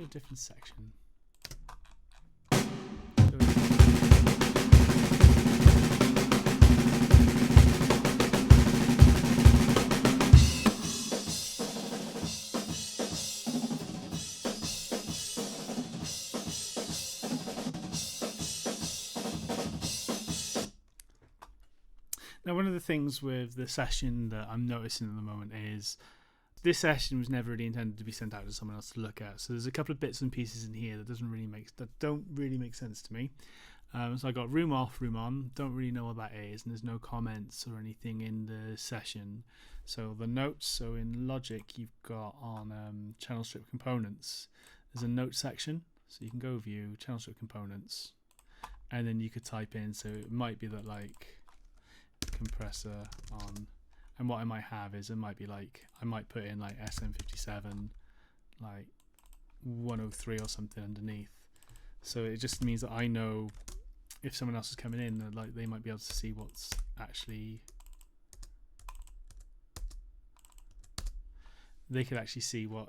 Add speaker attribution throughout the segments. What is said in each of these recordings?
Speaker 1: a different section. Now, one of the things with the session that I'm noticing at the moment is this session was never really intended to be sent out to someone else to look at. So there's a couple of bits and pieces in here that don't really make sense to me. So I got room off, room on. Don't really know what that is, and there's no comments or anything in the session. So the notes. So in Logic, you've got on channel strip components. There's a note section, so you can go view channel strip components, and then you could type in. So it might be that like compressor on, and what I might have is it might be like I might put in like SM57 like 103 or something underneath, so it just means that I know if someone else is coming in that like they might be able to see what's actually, they could actually see what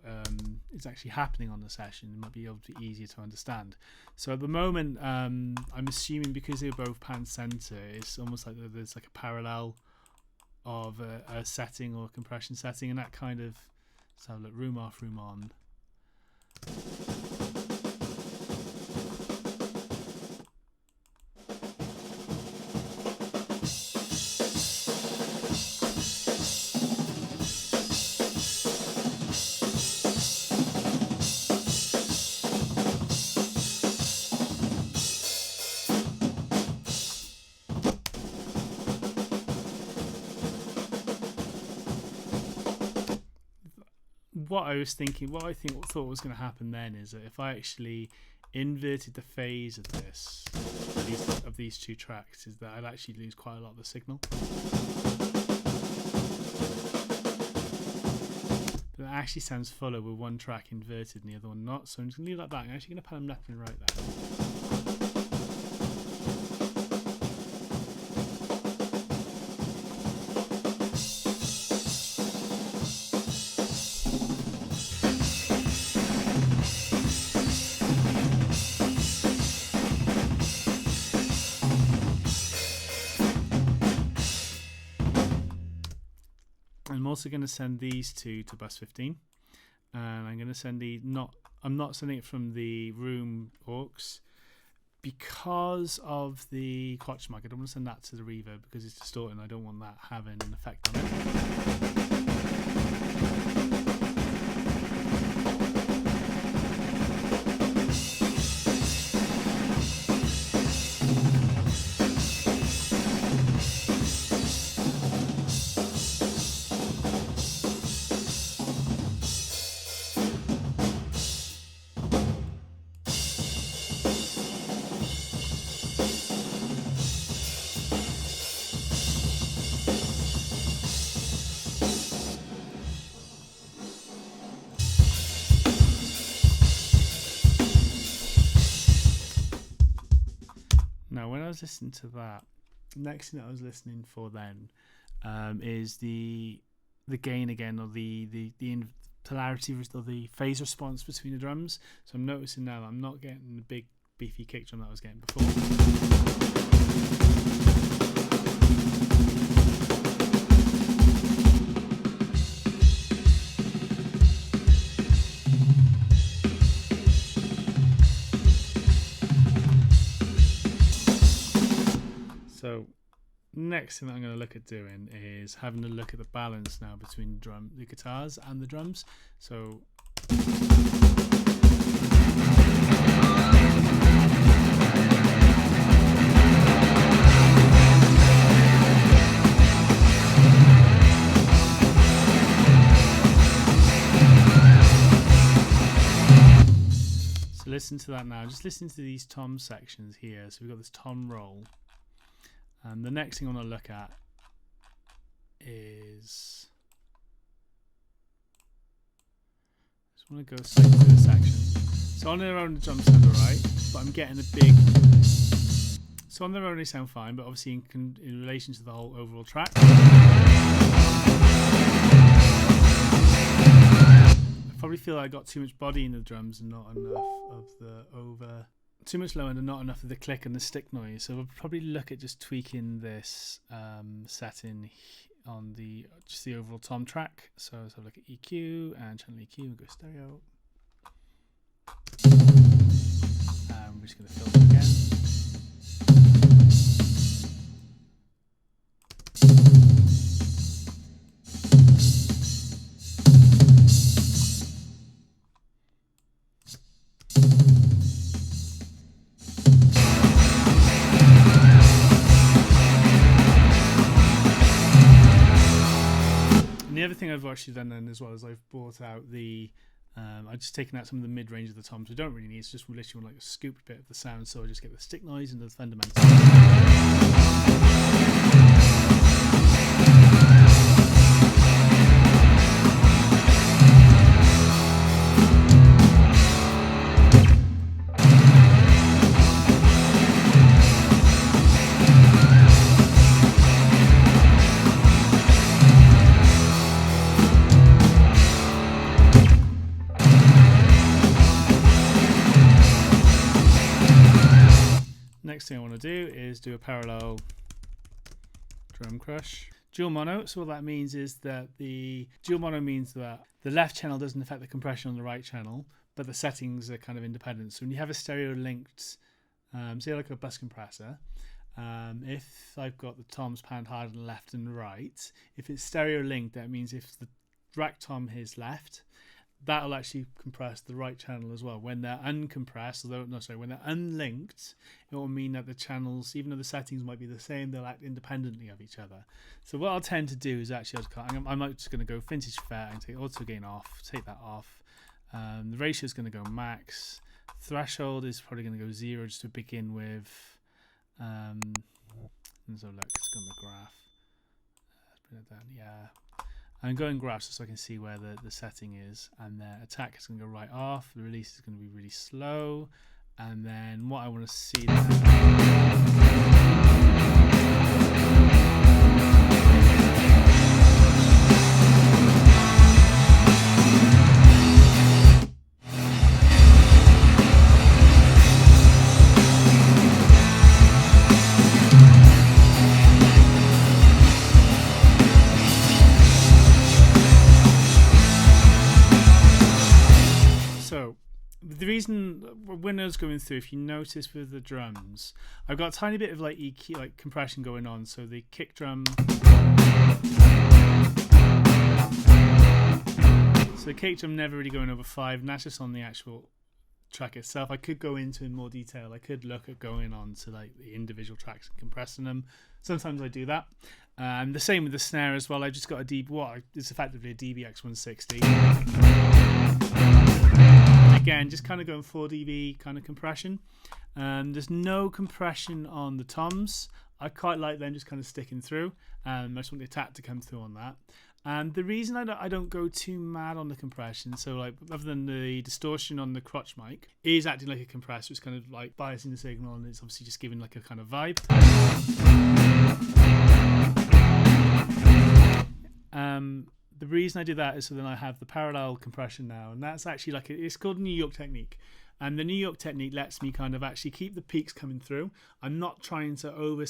Speaker 1: is actually happening on the session. It might be able to be easier to understand. So at the moment, I'm assuming because they're both pan center, it's almost like there's like a parallel of a setting or a compression setting, and that kind of, so look, room off, room on. What I thought was going to happen then is that if I actually inverted the phase of this, of these two tracks, is that I'd actually lose quite a lot of the signal. But it actually sounds fuller with one track inverted and the other one not. So I'm just going to leave it like that. I'm actually going to pan them left and right there. I'm also going to send these two to bus 15, and I'm going to send I'm not sending it from the room aux because of the crotch mic. I don't want to send that to the reverb because it's distorting. I don't want that having an effect on it. Now, when I was listening to that, the next thing that I was listening for then is the gain again, or the polarity or the phase response between the drums. So I'm noticing now that I'm not getting the big beefy kick drum that I was getting before. So next thing that I'm going to look at doing is having a look at the balance now between the guitars and the drums. So listen to that now. Just listen to these tom sections here. So we've got this tom roll. And the next thing I want to look at is, I just want to go straight to this section. So on their own the drums sound alright, but I'm getting a big, so on their own they sound fine, but obviously in relation to the whole overall track, I probably feel I got too much body in the drums and not enough of the too much low end and not enough of the click and the stick noise. So we'll probably look at just tweaking this setting on just the overall tom track. So let's have a look at EQ and channel EQ and go stereo. We're just going to filter again. And the other thing I've actually done then as well is I've brought out I've just taken out some of the mid-range of the toms. We don't really need, it's just literally like a scooped bit of the sound, so I just get the stick noise and the fundamentals. Next thing I want to do is do a parallel drum crush. Dual mono, so what that means is that the dual mono means that the left channel doesn't affect the compression on the right channel, but the settings are kind of independent. So when you have a stereo linked, say like a bus compressor, if I've got the toms panned hard on left and right, if it's stereo linked, that means if the rack tom is left, that'll actually compress the right channel as well. When they're uncompressed, when they're unlinked, it will mean that the channels, even though the settings might be the same, they'll act independently of each other. So what I'll tend to do is actually, I'm just going to go vintage FET and take auto gain off, take that off. The ratio is going to go max. Threshold is probably going to go 0 just to begin with. And so look, it's got the graph. Let's bring it down, yeah. I'm going graphs just so I can see where the setting is, and the attack is going to go right off, the release is going to be really slow, and then what I want to see the reason when I was going through, if you notice with the drums, I've got a tiny bit of like EQ, like compression going on. So the kick drum, never really going over 5, and that's just on the actual track itself. I could go into in more detail. I could look at going on to like the individual tracks and compressing them. Sometimes I do that. And the same with the snare as well. I just got it's effectively a DBX 160. Again, just kind of going 4 dB kind of compression. There's no compression on the toms. I quite like them just kind of sticking through. I just want the attack to come through on that. And the reason I don't go too mad on the compression, so like other than the distortion on the crotch mic, is acting like a compressor. It's kind of like biasing the signal, and it's obviously just giving like a kind of vibe. The reason I do that is so then I have the parallel compression now, and that's actually like it's called New York technique. And the New York technique lets me kind of actually keep the peaks coming through. I'm not trying to over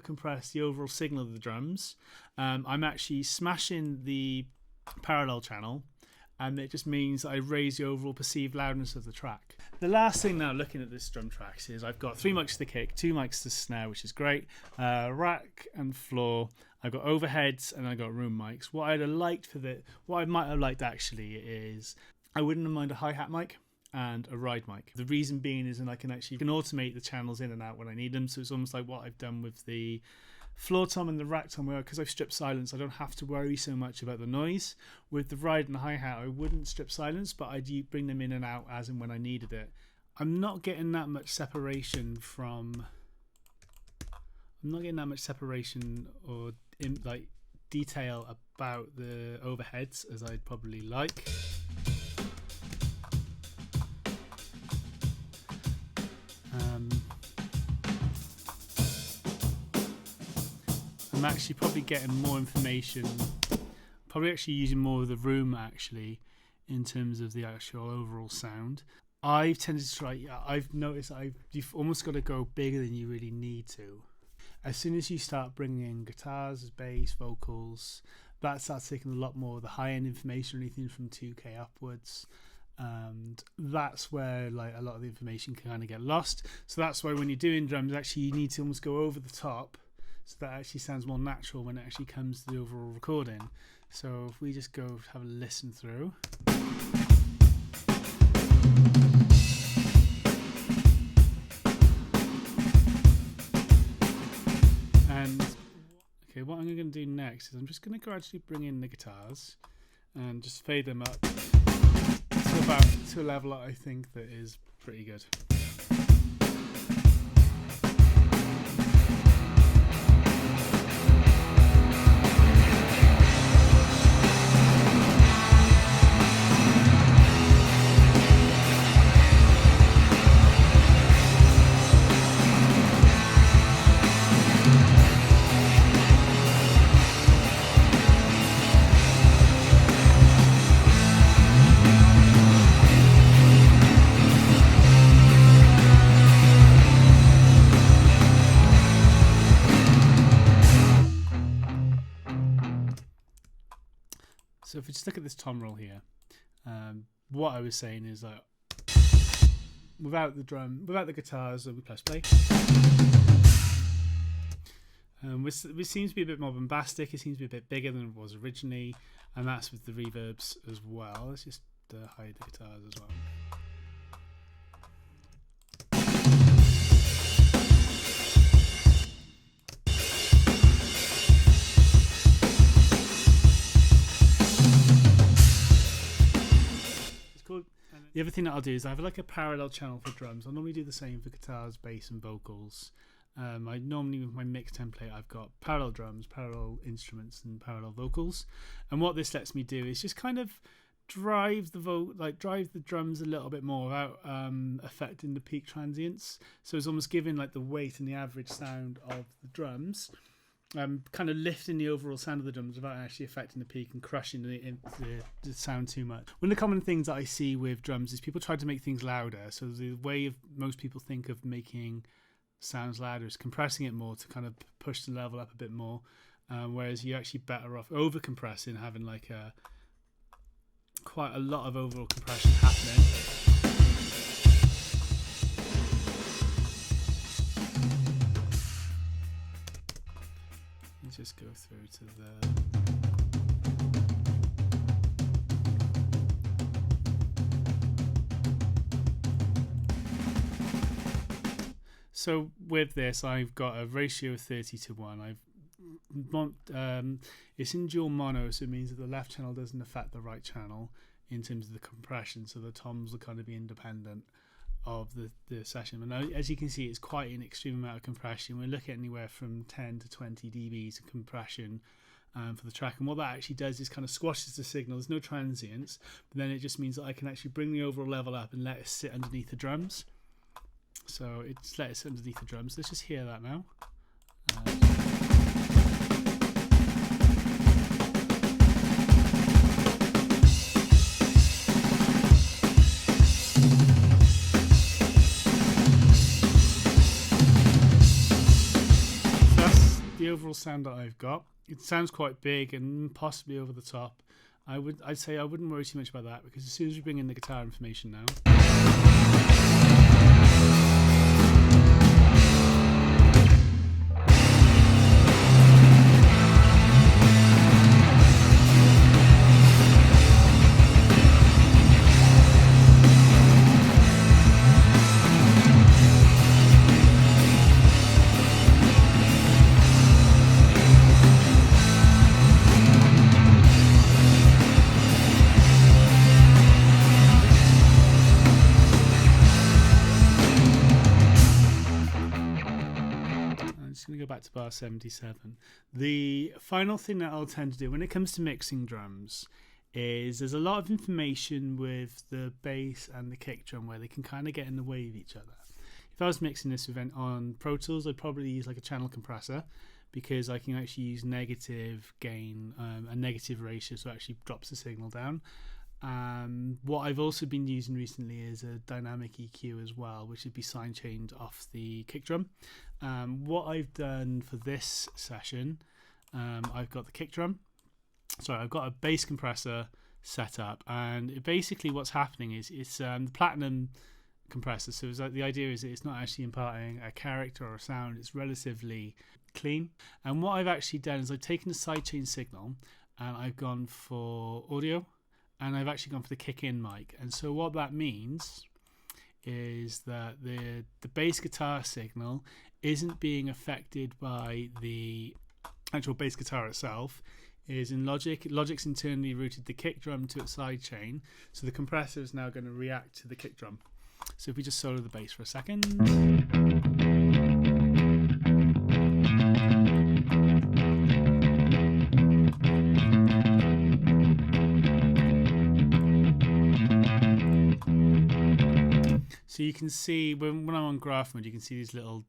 Speaker 1: compress the overall signal of the drums. I'm actually smashing the parallel channel, and it just means I raise the overall perceived loudness of the track. The last thing now, looking at this drum tracks, is I've got 3 mics to the kick, 2 mics to the snare, which is great. Rack and floor. I've got overheads and I've got room mics. What I might have liked actually is I wouldn't have minded a hi-hat mic and a ride mic. The reason being is, and I can automate the channels in and out when I need them. So it's almost like what I've done with the floor tom and the rack tom, where because I've stripped silence, I don't have to worry so much about the noise. With the ride and the hi-hat, I wouldn't strip silence, but I'd bring them in and out as and when I needed it. I'm not getting that much separation or like detail about the overheads as I'd probably like. I'm actually probably getting more information, probably actually using more of the room actually in terms of the actual overall sound. I've tended to try. I've noticed you've almost got to go bigger than you really need to. As soon as you start bringing in guitars, bass, vocals, that starts taking a lot more of the high-end information, anything from 2K upwards, and that's where like a lot of the information can kind of get lost. So that's why when you're doing drums, actually you need to almost go over the top, so that actually sounds more natural when it actually comes to the overall recording. So if we just go have a listen through. Okay, what I'm going to do next is I'm just going to gradually bring in the guitars and just fade them up to a level that I think that is pretty good. So if we just look at this tom roll here, what I was saying is that without the guitars, we press play. Which seems to be a bit more bombastic. It seems to be a bit bigger than it was originally, and that's with the reverbs as well. Let's just hide the guitars as well. The other thing that I'll do is I have like a parallel channel for drums. I'll normally do the same for guitars, bass and vocals. I normally, with my mix template, I've got parallel drums, parallel instruments and parallel vocals. And what this lets me do is just kind of drive the drums a little bit more without affecting the peak transients. So it's almost giving like the weight and the average sound of the drums, kind of lifting the overall sound of the drums without actually affecting the peak and crushing the sound too much. One of the common things that I see with drums is people try to make things louder. So the way of most people think of making sounds louder is compressing it more to kind of push the level up a bit more, whereas you're actually better off over compressing, having like quite a lot of overall compression happening. Let's just go through to the So with this, I've got a ratio of 30:1. It's in dual mono, so it means that the left channel doesn't affect the right channel in terms of the compression. So the toms will kind of be independent of the session. And now, as you can see, it's quite an extreme amount of compression. We're looking at anywhere from 10 to 20 dBs of compression for the track. And what that actually does is kind of squashes the signal. There's no transients, but then it just means that I can actually bring the overall level up and let it sit underneath the drums. So it's let it sit underneath the drums. Let's just hear that now. The overall sound that I've got. It sounds quite big and possibly over the top. I'd say I wouldn't worry too much about that, because as soon as we bring in the guitar information now, back to bar 77. The final thing that I'll tend to do when it comes to mixing drums is there's a lot of information with the bass and the kick drum where they can kind of get in the way of each other. If I was mixing this event on Pro Tools, I'd probably use like a channel compressor, because I can actually use negative gain and negative ratio, so it actually drops the signal down. What I've also been using recently is a dynamic EQ as well, which would be sidechained off the kick drum. What I've done for this session, I've got the kick drum. Sorry, I've got a bass compressor set up, and basically what's happening is it's the platinum compressor. So it's like, the idea is that it's not actually imparting a character or a sound. It's relatively clean. And what I've actually done is I've taken the sidechain signal and I've gone for audio. And I've actually gone for the kick-in mic. And so what that means is that the bass guitar signal isn't being affected by the actual bass guitar itself. It is in Logic. Logic's internally routed the kick drum to its sidechain. So the compressor is now going to react to the kick drum. So if we just solo the bass for a second. So you can see when I'm on graph mode, you can see these little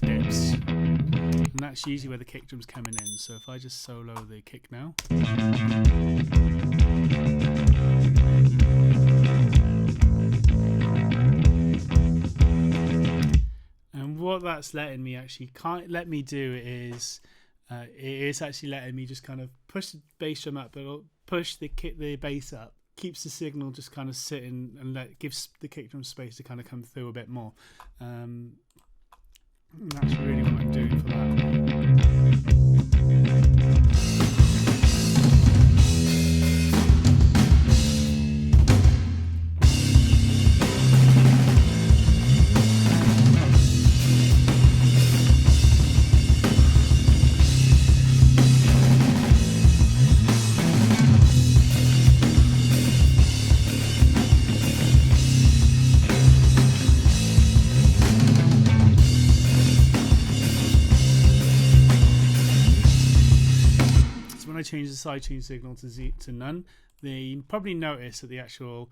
Speaker 1: dips, and that's usually where the kick drum's coming in. So if I just solo the kick now, and what that's letting me actually can't let me do is it is actually letting me just kind of push the bass drum up, but push the bass up. Keeps the signal just kind of sitting and gives the kick drum space to kind of come through a bit more. That's really what I'm doing for that. When I change the sidechain signal to none, you probably notice that the actual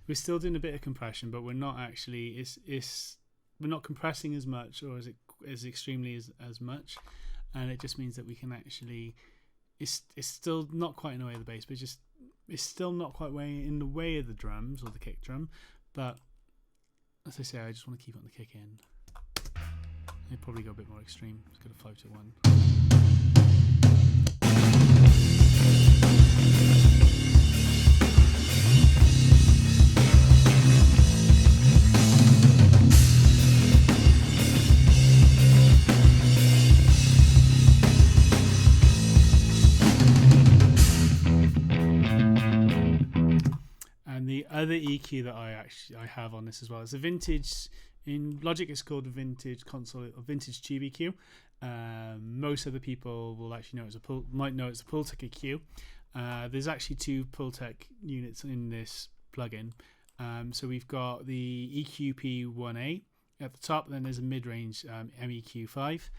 Speaker 1: we're still doing a bit of compression, but we're not actually we're not compressing as much or as extremely as much, and it just means that we can actually it's still not quite in the way of the bass, but it's still not quite in the way of the drums or the kick drum. But as I say, I just want to keep it on the kick in. They'd probably go a bit more extreme. Let's go to 5 to 1. And the other EQ that I have on this as well is a vintage. In Logic, it's called a vintage console or vintage tube EQ. Most other people will actually know might know it's a Pultec EQ. There's actually two Pultec units in this plugin. So we've got the EQP1A at the top, then there's a mid-range MEQ5.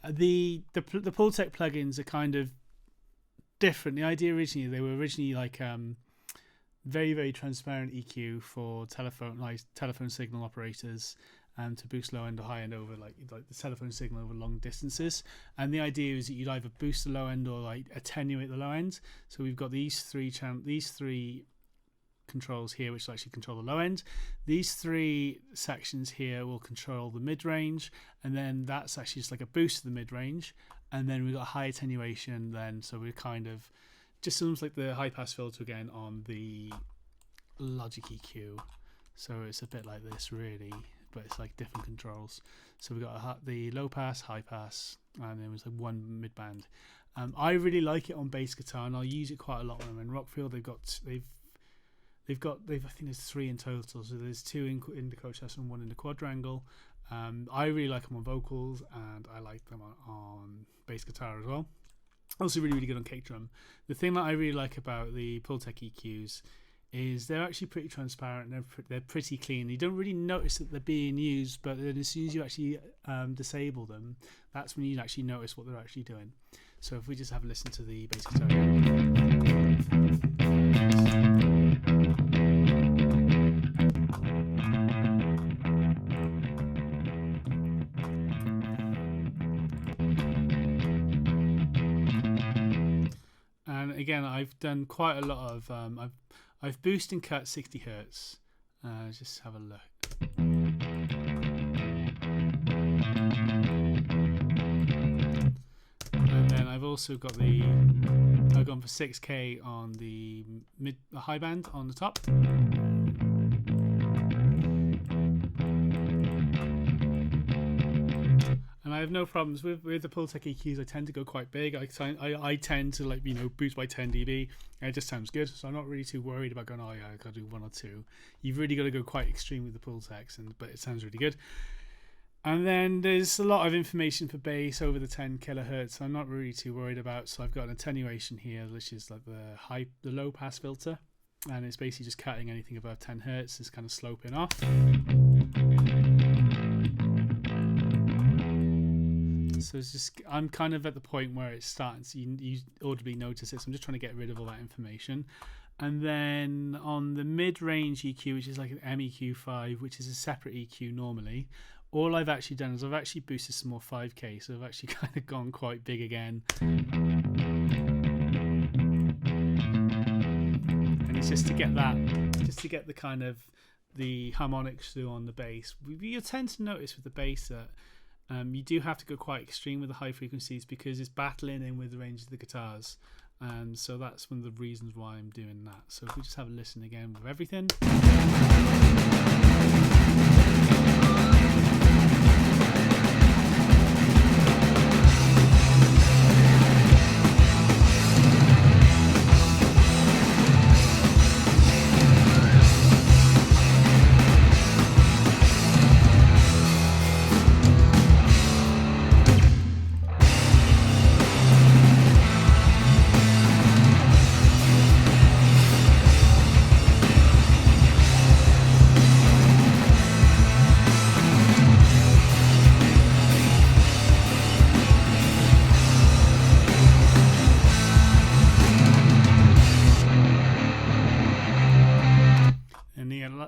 Speaker 1: The Pultec plugins are kind of different. The idea originally, they were originally like very, very transparent EQ for telephone signal operators, to boost low end or high end over like the telephone signal over long distances. And the idea is that you'd either boost the low end or like attenuate the low end. So we've got these three controls here which will actually control the low end. These three sections here will control the mid range, and then that's actually just like a boost to the mid range. And then we've got high attenuation then, so we're kind of just sounds like the high pass filter again on the Logic EQ. So it's a bit like this really, but it's like different controls. So we've got the low pass, high pass, and then there's like one mid band. I really like it on bass guitar, and I'll use it quite a lot when I'm in Rockfield. I think there's 3 in total. So there's 2 in the coach chest and 1 in the quadrangle. I really like them on vocals, and I like them on bass guitar as well. Also really, really good on kick drum. The thing that I really like about the Pultec EQs is they're actually pretty transparent. They're pretty clean. You don't really notice that they're being used, but then as soon as you actually disable them, that's when you actually notice what they're actually doing. So if we just have a listen to the bass guitar again. again, I've done quite a lot of I've boosted and cut 60 hertz. Just have a look. And then I've also got I've gone for 6K on the high band on the top. And I have no problems with the Pultec EQs. I tend to go quite big. I tend to, like, boost by 10 dB, and it just sounds good. So I'm not really too worried about going, oh yeah, I got to do 1 or 2. You've really got to go quite extreme with the Pultecs, but it sounds really good. And then there's a lot of information for bass over the 10 kilohertz. I'm not really too worried about. So I've got an attenuation here, which is like the low pass filter, and it's basically just cutting anything above 10 hertz. It's kind of sloping off. So it's just, I'm kind of at the point where it's starting, so you audibly notice it. So I'm just trying to get rid of all that information. And then on the mid-range EQ, which is like an MEQ5, which is a separate EQ normally, all I've actually done is I've actually boosted some more 5K. So I've actually kind of gone quite big again. And it's just to get the kind of the harmonics through on the bass. You tend to notice with the bass that you do have to go quite extreme with the high frequencies because it's battling in with the range of the guitars. So that's one of the reasons why I'm doing that. So if we just have a listen again with everything.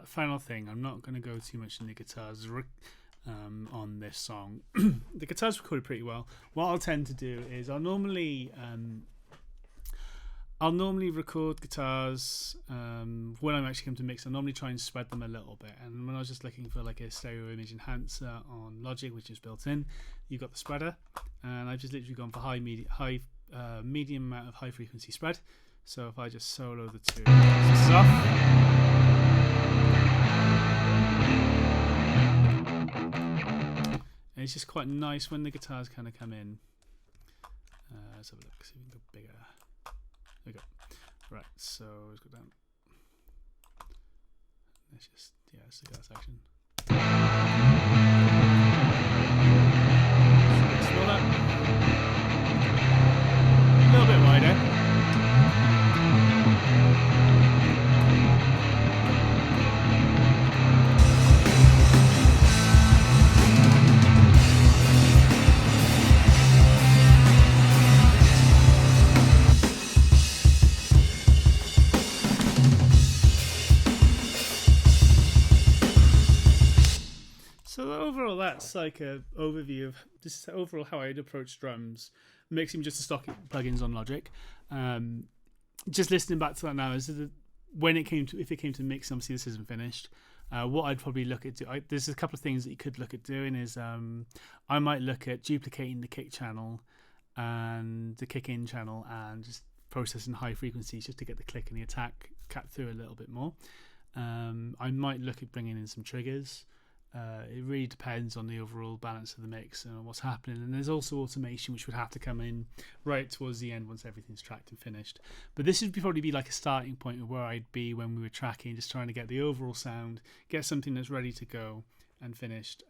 Speaker 1: Final thing, I'm not going to go too much into guitars on this song. The guitar's recorded pretty well. What I'll tend to do is I'll normally record guitars when I'm actually come to mix. I normally try and spread them a little bit. And when I was just looking for like a stereo image enhancer on Logic, which is built in, you've got the spreader, and I've just literally gone for medium amount of high frequency spread. So if I just solo the two, this is off. And it's just quite nice when the guitars kind of come in. Let's have a look, see if we can go bigger. There we go. Right, so let's go down. Let's just, let's look at that section. Smaller. A little bit wider. So overall, that's like an overview of just overall how I'd approach drums, mixing just the stock plugins on Logic. Just listening back to that now, if it came to mix, obviously this isn't finished. What I'd probably look at there's a couple of things that you could look at doing. Is I might look at duplicating the kick channel and the kick in channel and just processing high frequencies just to get the click and the attack cut through a little bit more. I might look at bringing in some triggers. It really depends on the overall balance of the mix and what's happening. And there's also automation, which would have to come in right towards the end once everything's tracked and finished. But this would probably be like a starting point of where I'd be when we were tracking, just trying to get the overall sound, get something that's ready to go and finished,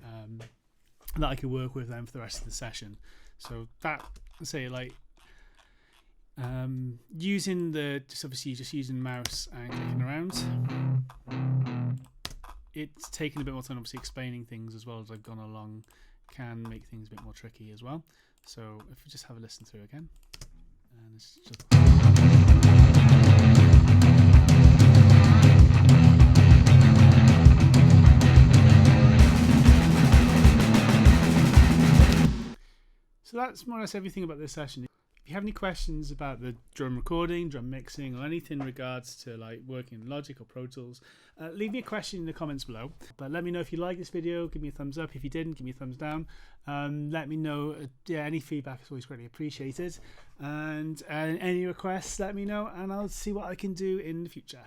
Speaker 1: that I could work with then for the rest of the session. So that, say, like using just using mouse and clicking around. It's taken a bit more time, obviously explaining things as well as I've gone along can make things a bit more tricky as well. So if we just have a listen through again, and it's just so that's more or less everything about this session. If If you have any questions about the drum recording, drum mixing, or anything in regards to like working in Logic or Pro Tools, leave me a question in the comments below. But let me know if you like this video, give me a thumbs up. If you didn't, give me a thumbs down. Let me know, any feedback is always greatly appreciated. And any requests, let me know, and I'll see what I can do in the future.